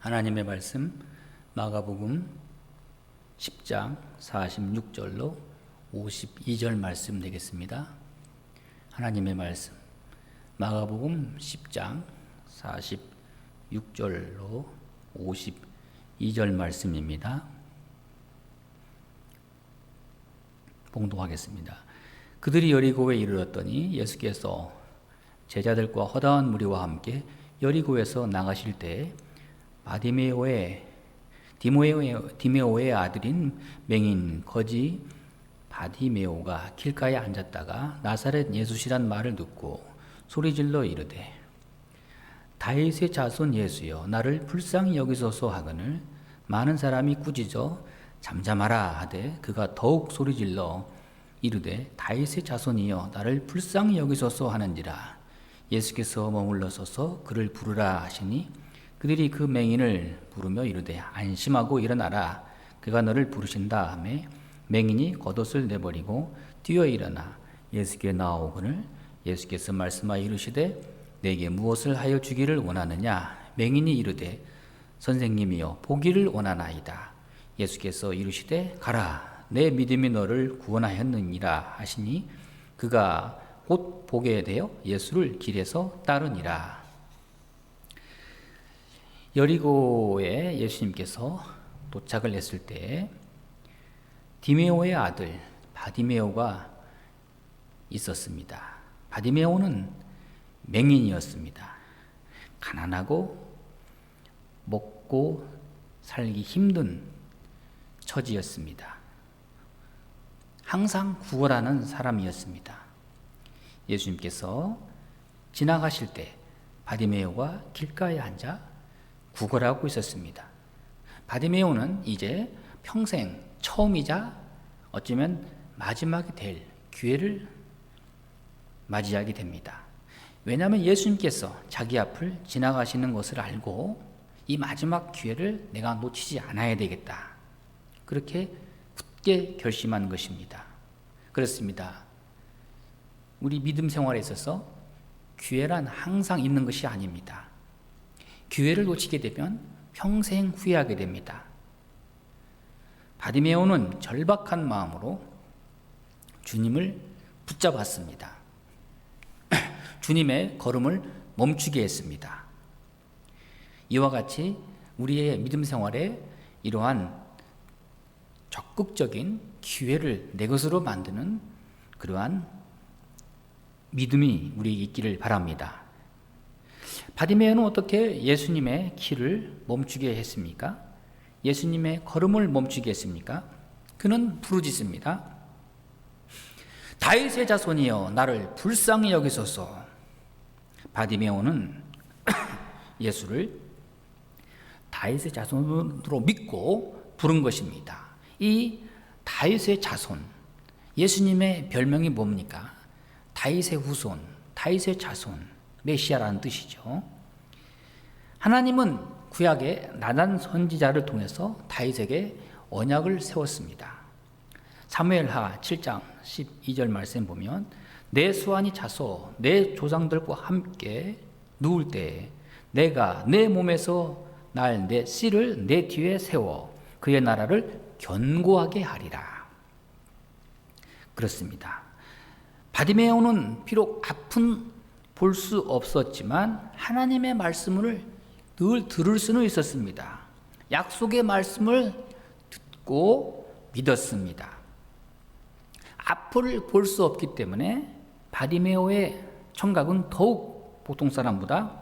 하나님의 말씀 마가복음 10장 46절로 52절 말씀 되겠습니다. 하나님의 말씀 마가복음 10장 46절로 52절 말씀입니다. 봉독하겠습니다. 그들이 여리고에 이르렀더니 예수께서 제자들과 허다한 무리와 함께 여리고에서 나가실 때 디메오의 아들인 맹인 거지 바디메오가 길가에 앉았다가 나사렛 예수시란 말을 듣고 소리질러 이르되 다윗의 자손 예수여 나를 불쌍히 여기소서 하거늘 많은 사람이 꾸짖어 잠잠하라 하되 그가 더욱 소리질러 이르되 다윗의 자손이여 나를 불쌍히 여기소서 하는지라. 예수께서 머물러 서서 그를 부르라 하시니 그들이 그 맹인을 부르며 이르되 안심하고 일어나라 그가 너를 부르신다 하매 맹인이 겉옷을 내버리고 뛰어 일어나 예수께 나아오거늘 예수께서 말씀하여 이르시되 내게 무엇을 하여 주기를 원하느냐. 맹인이 이르되 선생님이여 보기를 원하나이다. 예수께서 이르시되 가라 내 믿음이 너를 구원하였느니라 하시니 그가 곧 보게 되어 예수를 길에서 따르니라. 여리고에 예수님께서 도착을 했을 때 디메오의 아들 바디메오가 있었습니다. 바디메오는 맹인이었습니다. 가난하고 먹고 살기 힘든 처지였습니다. 항상 구걸하는 사람이었습니다. 예수님께서 지나가실 때 바디메오가 길가에 앉아 구걸하고 있었습니다. 바디메오는 이제 평생 처음이자 어쩌면 마지막이 될 기회를 맞이하게 됩니다. 왜냐하면 예수님께서 자기 앞을 지나가시는 것을 알고 이 마지막 기회를 내가 놓치지 않아야 되겠다. 그렇게 굳게 결심한 것입니다. 그렇습니다. 우리 믿음 생활에 있어서 기회란 항상 있는 것이 아닙니다. 기회를 놓치게 되면 평생 후회하게 됩니다. 바디메오는 절박한 마음으로 주님을 붙잡았습니다. 주님의 걸음을 멈추게 했습니다. 이와 같이 우리의 믿음 생활에 이러한 적극적인 기회를 내 것으로 만드는 그러한 믿음이 우리에게 있기를 바랍니다. 바디메오는 어떻게 예수님의 길을 멈추게 했습니까? 예수님의 걸음을 멈추게 했습니까? 그는 부르짖습니다. 다윗의 자손이여 나를 불쌍히 여기소서. 바디메오는 예수를 다윗의 자손으로 믿고 부른 것입니다. 이 다윗의 자손, 예수님의 별명이 뭡니까? 다윗의 후손, 다윗의 자손, 메시아라는 뜻이죠. 하나님은 구약의 나단 선지자를 통해서 다윗에게 언약을 세웠습니다. 사무엘하 7장 12절 말씀 보면 내 수완이 차서 내 조상들과 함께 누울 때 내가 내 몸에서 날 내 씨를 내 뒤에 세워 그의 나라를 견고하게 하리라. 그렇습니다. 바디메오는 비록 앞은 볼 수 없었지만 하나님의 말씀을 늘 들을 수는 있었습니다. 약속의 말씀을 듣고 믿었습니다. 앞을 볼 수 없기 때문에 바디메오의 청각은 더욱 보통 사람보다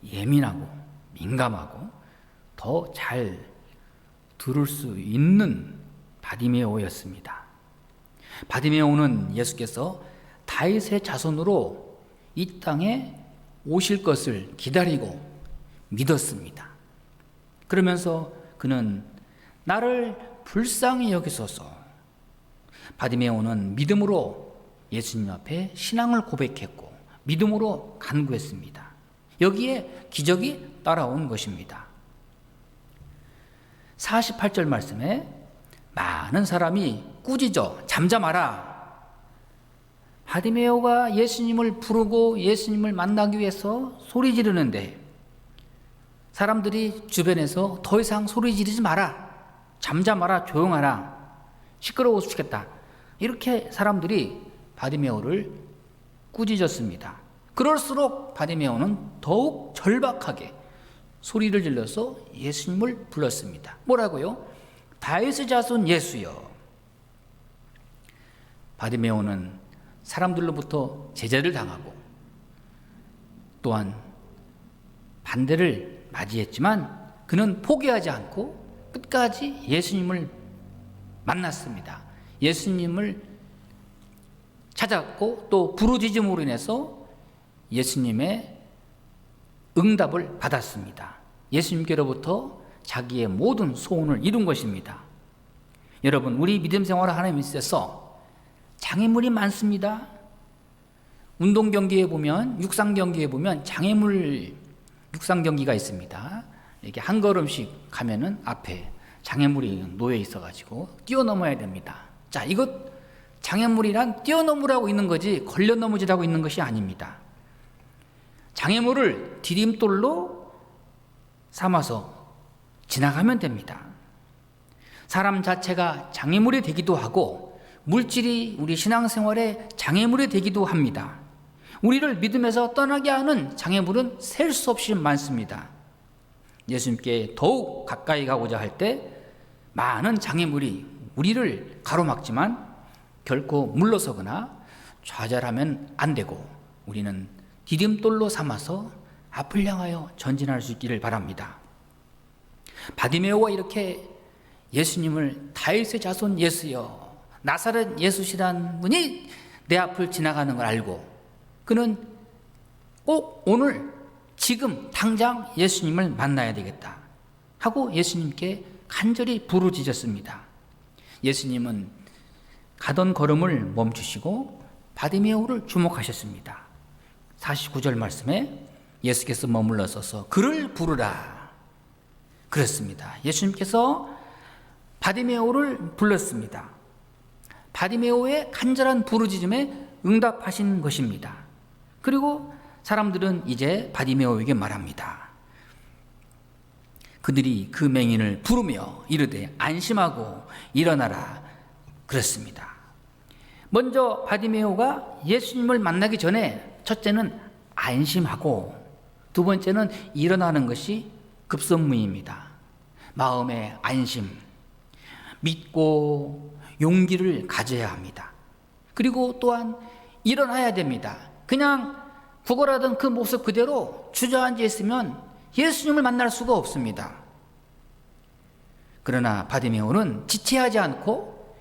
예민하고 민감하고 더 잘 들을 수 있는 바디메오였습니다. 바디메오는 예수께서 다윗의 자손으로 이 땅에 오실 것을 기다리고 믿었습니다. 그러면서 그는 나를 불쌍히 여기소서. 바디메오는 믿음으로 예수님 앞에 신앙을 고백했고 믿음으로 간구했습니다. 여기에 기적이 따라온 것입니다. 48절 말씀에 많은 사람이 꾸짖어 잠잠하라. 바디메오가 예수님을 부르고 예수님을 만나기 위해서 소리 지르는데 사람들이 주변에서 더 이상 소리 지르지 마라, 잠잠하라, 조용하라, 시끄러워 죽겠다, 이렇게 사람들이 바디메오를 꾸짖었습니다. 그럴수록 바디메오는 더욱 절박하게 소리를 질러서 예수님을 불렀습니다. 뭐라고요? 다윗의 자손 예수여. 바디메오는 사람들로부터 제재를 당하고 또한 반대를 맞이했지만 그는 포기하지 않고 끝까지 예수님을 만났습니다. 예수님을 찾았고 또 부르짖음으로 인해서 예수님의 응답을 받았습니다. 예수님께로부터 자기의 모든 소원을 이룬 것입니다. 여러분, 우리 믿음 생활을 하나님 있어서 장애물이 많습니다. 운동 경기에 보면, 육상 경기에 보면 육상 경기가 있습니다. 이렇게 한 걸음씩 가면은 앞에 장애물이 놓여 있어가지고 뛰어넘어야 됩니다. 자, 이것 장애물이란 뛰어넘으라고 있는 거지 걸려 넘어지라고 있는 것이 아닙니다. 장애물을 디딤돌로 삼아서 지나가면 됩니다. 사람 자체가 장애물이 되기도 하고 물질이 우리 신앙생활에 장애물이 되기도 합니다. 우리를 믿음에서 떠나게 하는 장애물은 셀 수 없이 많습니다. 예수님께 더욱 가까이 가고자 할 때 많은 장애물이 우리를 가로막지만 결코 물러서거나 좌절하면 안 되고 우리는 디딤돌로 삼아서 앞을 향하여 전진할 수 있기를 바랍니다. 바디메오가 이렇게 예수님을 다윗의 자손 예수여, 나사렛 예수시란 분이 내 앞을 지나가는 걸 알고 그는 꼭 오늘 지금 당장 예수님을 만나야 되겠다 하고 예수님께 간절히 부르짖었습니다. 예수님은 가던 걸음을 멈추시고 바디메오를 주목하셨습니다. 49절 말씀에 예수께서 머물러 서서 그를 부르라 그랬습니다. 예수님께서 바디메오를 불렀습니다. 바디메오의 간절한 부르짖음에 응답하신 것입니다. 그리고 사람들은 이제 바디메오에게 말합니다. 그들이 그 맹인을 부르며 이르되 안심하고 일어나라 그랬습니다. 먼저 바디메오가 예수님을 만나기 전에 첫째는 안심하고 두 번째는 일어나는 것이 급선무입니다. 마음의 안심, 믿고 용기를 가져야 합니다. 그리고 또한 일어나야 됩니다. 그냥 구걸하던 그 모습 그대로 주저앉아 있으면 예수님을 만날 수가 없습니다. 그러나 바디메오는 지체하지 않고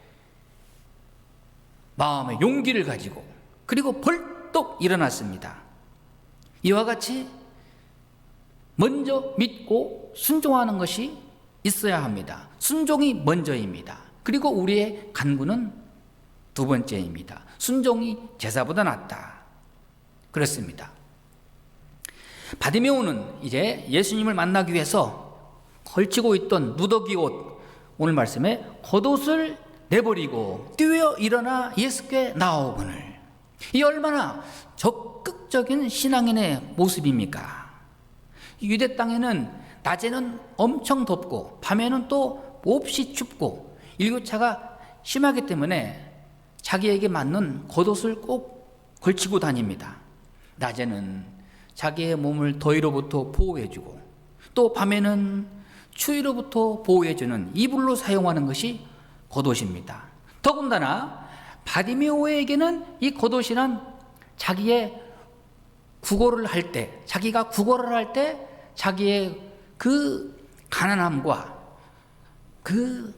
마음의 용기를 가지고 그리고 벌떡 일어났습니다. 이와 같이 먼저 믿고 순종하는 것이 있어야 합니다. 순종이 먼저입니다. 그리고 우리의 간구는 두 번째입니다. 순종이 제사보다 낫다. 그렇습니다. 바디메오는 이제 예수님을 만나기 위해서 걸치고 있던 누더기 옷, 오늘 말씀에 겉옷을 내버리고 뛰어 일어나 예수께 나오거늘. 이 얼마나 적극적인 신앙인의 모습입니까? 유대 땅에는 낮에는 엄청 덥고 밤에는 또 몹시 춥고 일교차가 심하기 때문에 자기에게 맞는 겉옷을 꼭 걸치고 다닙니다. 낮에는 자기의 몸을 더위로부터 보호해주고 또 밤에는 추위로부터 보호해주는 이불로 사용하는 것이 겉옷입니다. 더군다나 바디메오에게는 이 겉옷이란 자기의 구걸을 할 때, 자기가 구걸을 할 때 자기의 그 가난함과 그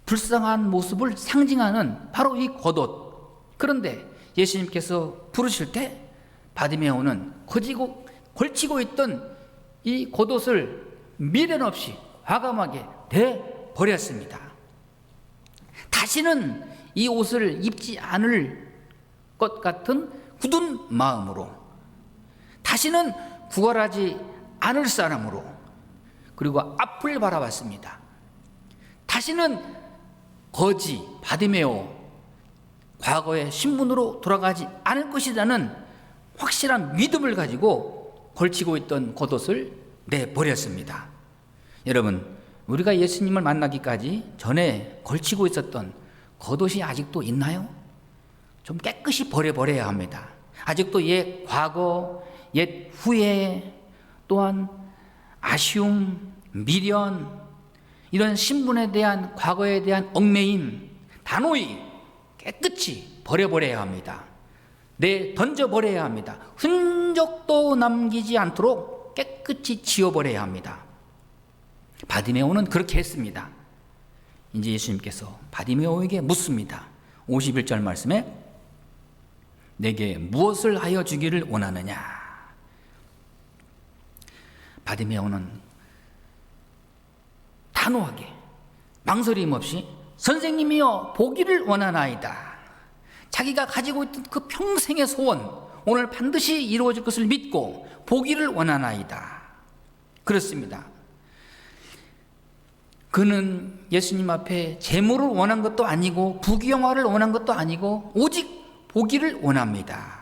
불쌍한 모습을 상징하는 바로 이 겉옷. 그런데 예수님께서 부르실 때 바디메오는 걸치고 있던 이 겉옷을 미련 없이 과감하게 내버렸습니다. 다시는 이 옷을 입지 않을 것 같은 굳은 마음으로, 다시는 구걸하지 않을 사람으로, 그리고 앞을 바라봤습니다. 다시는 거지 바디메오 과거의 신분으로 돌아가지 않을 것이라는 확실한 믿음을 가지고 걸치고 있던 겉옷을 내버렸습니다. 여러분, 우리가 예수님을 만나기까지 전에 걸치고 있었던 겉옷이 아직도 있나요? 좀 깨끗이 버려버려야 합니다. 아직도 옛 과거, 옛 후회, 또한 아쉬움, 미련, 이런 신분에 대한, 과거에 대한 얽매임, 단호히 깨끗이 버려버려야 합니다. 던져버려야 합니다. 흔적도 남기지 않도록 깨끗이 지워버려야 합니다. 바디메오는 그렇게 했습니다. 이제 예수님께서 바디메오에게 묻습니다. 51절 말씀에 내게 무엇을 하여 주기를 원하느냐. 바디메오는 단호하게 망설임 없이 선생님이여 보기를 원하나이다. 자기가 가지고 있던 그 평생의 소원, 오늘 반드시 이루어질 것을 믿고 보기를 원하나이다. 그렇습니다. 그는 예수님 앞에 재물을 원한 것도 아니고 부귀영화를 원한 것도 아니고 오직 보기를 원합니다.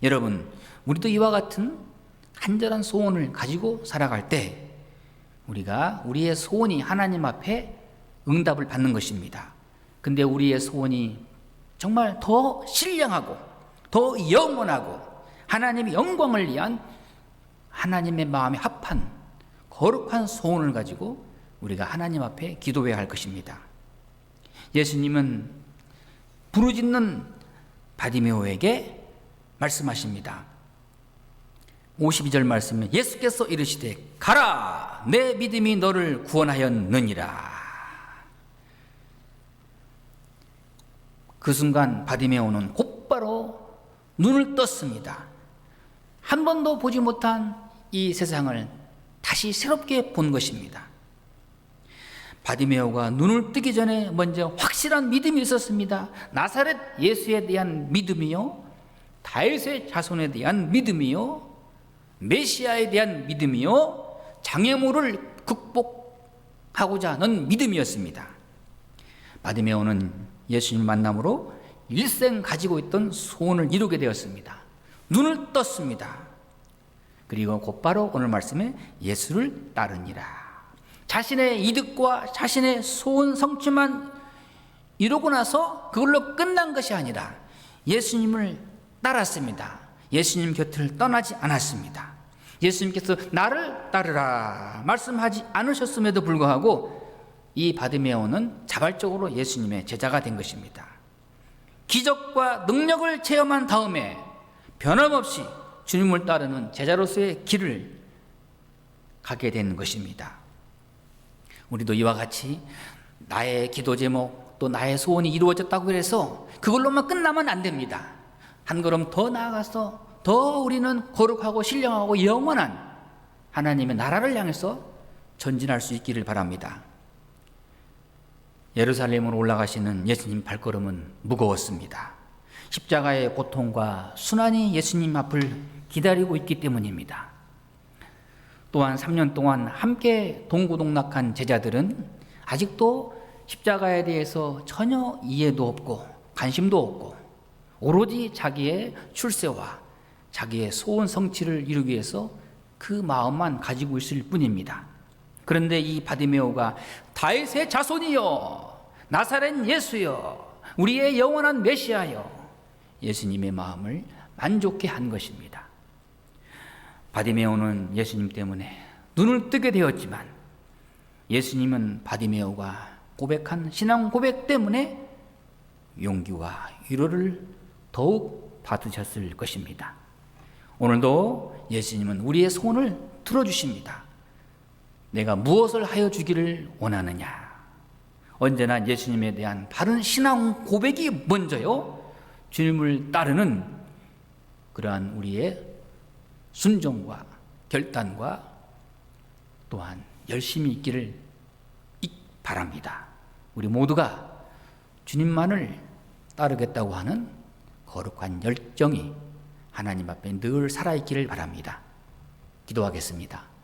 여러분, 우리도 이와 같은 간절한 소원을 가지고 살아갈 때 우리가 우리의 소원이 하나님 앞에 응답을 받는 것입니다. 근데 우리의 소원이 정말 더 신령하고 더 영원하고 하나님의 영광을 위한 하나님의 마음에 합한 거룩한 소원을 가지고 우리가 하나님 앞에 기도해야 할 것입니다. 예수님은 부르짖는 바디메오에게 말씀하십니다. 52절 말씀에 예수께서 이르시되 가라, 내 믿음이 너를 구원하였느니라. 그 순간 바디메오는 곧바로 눈을 떴습니다. 한 번도 보지 못한 이 세상을 다시 새롭게 본 것입니다. 바디메오가 눈을 뜨기 전에 먼저 확실한 믿음이 있었습니다. 나사렛 예수에 대한 믿음이요, 다윗의 자손에 대한 믿음이요, 메시아에 대한 믿음이요, 장애물을 극복하고자 하는 믿음이었습니다. 바디메오는 예수님 만남으로 일생 가지고 있던 소원을 이루게 되었습니다. 눈을 떴습니다. 그리고 곧바로 오늘 말씀에 예수를 따르니라. 자신의 이득과 자신의 소원 성취만 이루고 나서 그걸로 끝난 것이 아니라 예수님을 따랐습니다. 예수님 곁을 떠나지 않았습니다. 예수님께서 나를 따르라 말씀하지 않으셨음에도 불구하고 이 바디메오는 자발적으로 예수님의 제자가 된 것입니다. 기적과 능력을 체험한 다음에 변함없이 주님을 따르는 제자로서의 길을 가게 된 것입니다. 우리도 이와 같이 나의 기도 제목 또 나의 소원이 이루어졌다고 해서 그걸로만 끝나면 안 됩니다. 한 걸음 더 나아가서 더 우리는 거룩하고 신령하고 영원한 하나님의 나라를 향해서 전진할 수 있기를 바랍니다. 예루살렘으로 올라가시는 예수님 발걸음은 무거웠습니다. 십자가의 고통과 순환이 예수님 앞을 기다리고 있기 때문입니다. 또한 3년 동안 함께 동고동락한 제자들은 아직도 십자가에 대해서 전혀 이해도 없고 관심도 없고 오로지 자기의 출세와 자기의 소원 성취를 이루기 위해서 그 마음만 가지고 있을 뿐입니다. 그런데 이 바디메오가 다윗의 자손이여, 나사렛 예수여, 우리의 영원한 메시아여, 예수님의 마음을 만족해 한 것입니다. 바디메오는 예수님 때문에 눈을 뜨게 되었지만 예수님은 바디메오가 고백한 신앙 고백 때문에 용기와 위로를 더욱 받으셨을 것입니다. 오늘도 예수님은 우리의 소원을 들어주십니다. 내가 무엇을 하여 주기를 원하느냐. 언제나 예수님에 대한 바른 신앙 고백이 먼저요, 주님을 따르는 그러한 우리의 순종과 결단과 또한 열심히 있기를 바랍니다. 우리 모두가 주님만을 따르겠다고 하는 거룩한 열정이 하나님 앞에 늘 살아있기를 바랍니다. 기도하겠습니다.